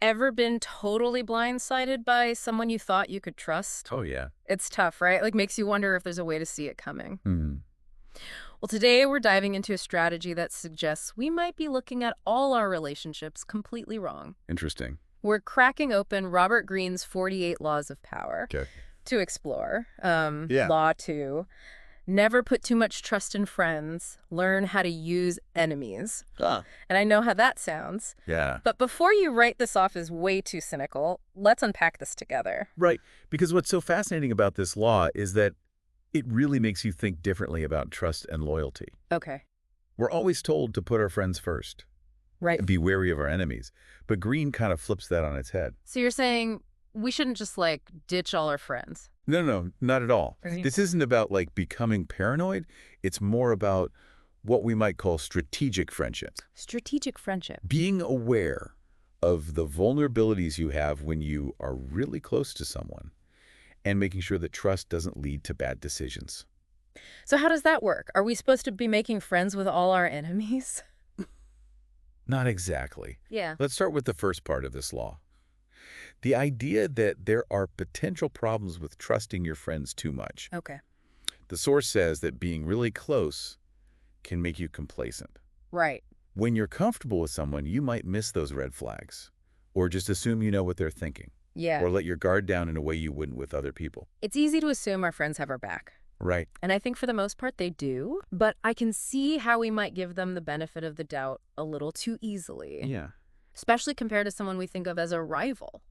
Ever been totally blindsided by someone you thought you could trust? Oh, yeah. It's tough, right? Like, makes you wonder if there's a way to see it coming. Hmm. Well, today we're diving into a strategy that suggests we might be looking at all our relationships completely wrong. Interesting. We're cracking open Robert Greene's 48 Laws of Power Okay. to explore. Yeah. Law 2, never put too much trust in friends, learn how to use enemies. Ah. And I know how that sounds. Yeah. But before you write this off as way too cynical, let's unpack this together. Right. Because what's so fascinating about this law is that it really makes you think differently about trust and loyalty. Okay. We're always told to put our friends first Right. and be wary of our enemies. But Green kind of flips that on its head. So you're saying we shouldn't just, like, ditch all our friends? No, not at all. Right. This isn't about, like, becoming paranoid. It's more about what we might call strategic friendship. Strategic friendship. Being aware of the vulnerabilities you have when you are really close to someone and making sure that trust doesn't lead to bad decisions. So how does that work? Are we supposed to be making friends with all our enemies? Not exactly. Yeah. Let's start with the first part of this law. The idea that there are potential problems with trusting your friends too much. Okay. The source says that being really close can make you complacent. Right. When you're comfortable with someone, you might miss those red flags or just assume you know what they're thinking Yeah. or let your guard down in a way you wouldn't with other people. It's easy to assume our friends have our back. Right. And I think for the most part they do. But I can see how we might give them the benefit of the doubt a little too easily. Yeah. Especially compared to someone we think of as a rival.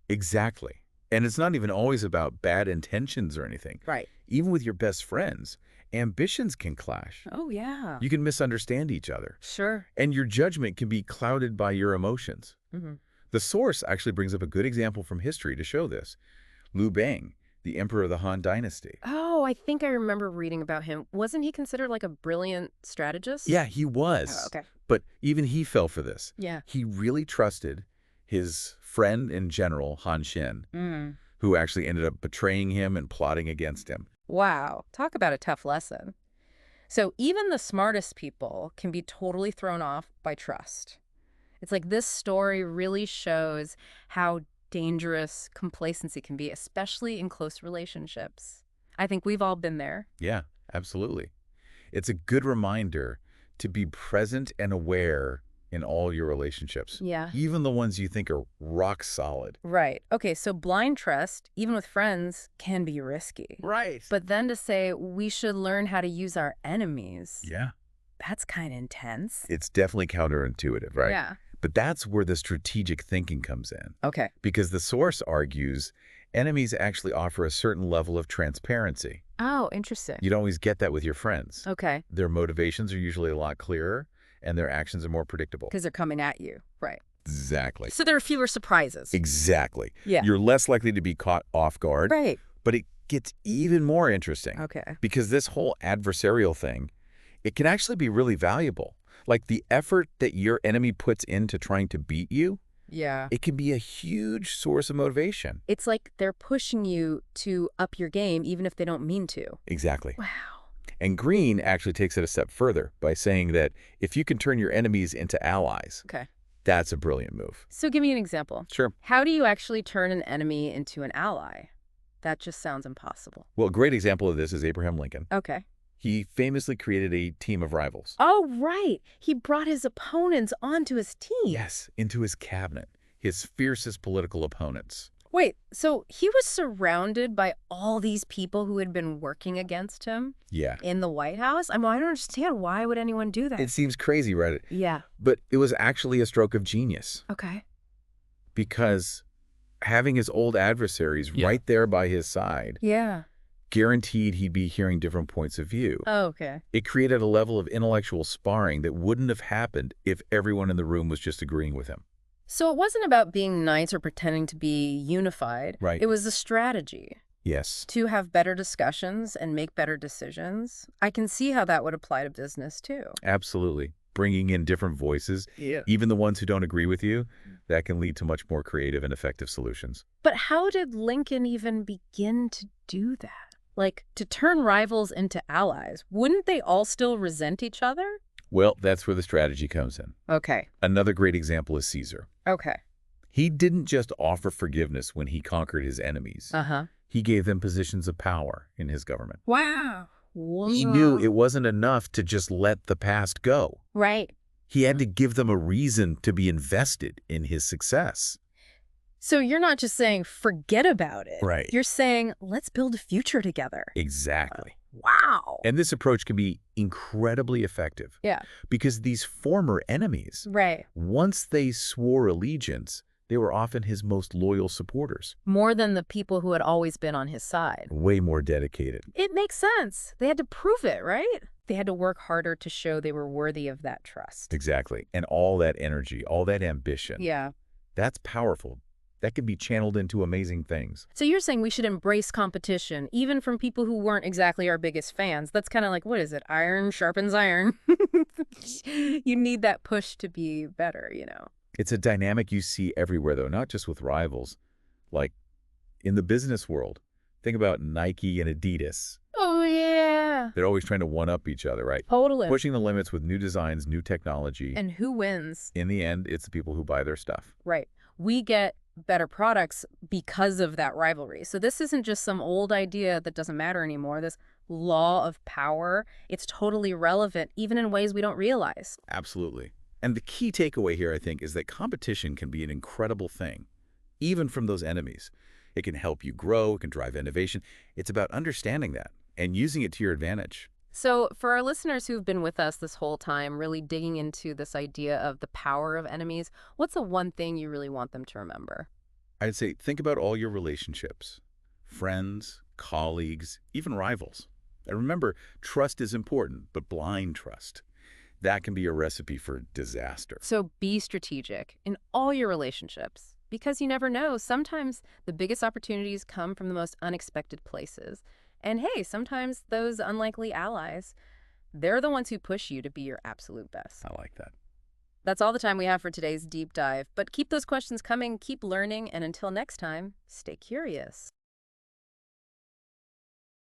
Exactly. And it's not even always about bad intentions or anything. Right. Even with your best friends, ambitions can clash. Oh, yeah. You can misunderstand each other. Sure. And your judgment can be clouded by your emotions. Mm-hmm. The source actually brings up a good example from history to show this. Liu Bang, the emperor of the Han Dynasty. Oh, I think I remember reading about him. Wasn't he considered like a brilliant strategist? Yeah, he was. Oh, okay. But even he fell for this. Yeah. He really trusted his friend and general, Han Xin, Mm. who actually ended up betraying him and plotting against him. Wow. Talk about a tough lesson. So even the smartest people can be totally thrown off by trust. It's like this story really shows how dangerous complacency can be, especially in close relationships. I think we've all been there. Yeah, absolutely. It's a good reminder to be present and aware in all your relationships. Yeah. Even the ones you think are rock solid. Right. Okay, so blind trust, even with friends, can be risky. Right. But then to say we should learn how to use our enemies, Yeah, that's kind of intense. it's definitely counterintuitive, right? Yeah. But that's where the strategic thinking comes in. Okay. Because the source argues enemies actually offer a certain level of transparency. Oh, interesting. You don't always get that with your friends. Okay. Their motivations are usually a lot clearer, and their actions are more predictable. Because they're coming at you. Right. Exactly. So there are fewer surprises. Exactly. Yeah. You're less likely to be caught off guard. Right. But it gets even more interesting. Okay. Because this whole adversarial thing, it can actually be really valuable. Like the effort that your enemy puts into trying to beat you, Yeah. it can be a huge source of motivation. It's like they're pushing you to up your game even if they don't mean to. Exactly. Wow. And Green actually takes it a step further by saying that if you can turn your enemies into allies, Okay. that's a brilliant move. So give me an example. Sure. How do you actually turn an enemy into an ally? That just sounds impossible. Well, a great example of this is Abraham Lincoln. Okay. He famously created a team of rivals. Oh, right. He brought his opponents onto his team. Yes, into his cabinet, his fiercest political opponents. Wait, so he was surrounded by all these people who had been working against him Yeah. in the White House? I mean, I don't understand. Why would anyone do that? It seems crazy, right? Yeah. But it was actually a stroke of genius Okay. because having his old adversaries right there by his side Yeah. guaranteed he'd be hearing different points of view. Oh, okay. It created a level of intellectual sparring that wouldn't have happened if everyone in the room was just agreeing with him. So it wasn't about being nice or pretending to be unified. Right. It was a strategy Yes. to have better discussions and make better decisions. I can see how that would apply to business too. Absolutely. Bringing in different voices, Yeah. even the ones who don't agree with you, that can lead to much more creative and effective solutions. But how did Lincoln even begin to do that? Like, to turn rivals into allies, wouldn't they all still resent each other? Well, that's where the strategy comes in. Okay. Another great example is Caesar. Okay. He didn't just offer forgiveness when he conquered his enemies. Uh-huh. He gave them positions of power in his government. Wow. He knew Wow. it wasn't enough to just let the past go. Right. He had to give them a reason to be invested in his success. So you're not just saying forget about it. Right. You're saying let's build a future together. Exactly. Wow. And this approach can be incredibly effective. Yeah. Because these former enemies, Right. once they swore allegiance, they were often his most loyal supporters. More than the people who had always been on his side. Way more dedicated. It makes sense. They had to prove it, right? They had to work harder to show they were worthy of that trust. Exactly. And all that energy, all that ambition. Yeah. That's powerful. That can be channeled into amazing things. So you're saying we should embrace competition, even from people who weren't exactly our biggest fans. That's kind of like, what is it? Iron sharpens iron. You need that push to be better, you know? It's a dynamic you see everywhere, though, not just with rivals. Like, in the business world, think about Nike and Adidas. Oh, yeah. They're always trying to one-up each other, right? Totally. Pushing the limits with new designs, new technology. And who wins? In the end, it's the people who buy their stuff. Right. We get better products because of that rivalry. So this isn't just some old idea that doesn't matter anymore. This law of power, it's totally relevant, even in ways we don't realize. Absolutely. And the key takeaway here, I think, is that competition can be an incredible thing, even from those enemies. It can help you grow, it can drive innovation. It's about understanding that and using it to your advantage. So for our listeners who've been with us this whole time, really digging into this idea of the power of enemies, what's the one thing you really want them to remember? I'd say think about all your relationships, friends, colleagues, even rivals. And remember, trust is important, but blind trust, that can be a recipe for disaster. So be strategic in all your relationships, because you never know. Sometimes the biggest opportunities come from the most unexpected places. And hey, sometimes those unlikely allies, they're the ones who push you to be your absolute best. I like that. That's all the time we have for today's deep dive. But keep those questions coming, keep learning, and until next time, stay curious.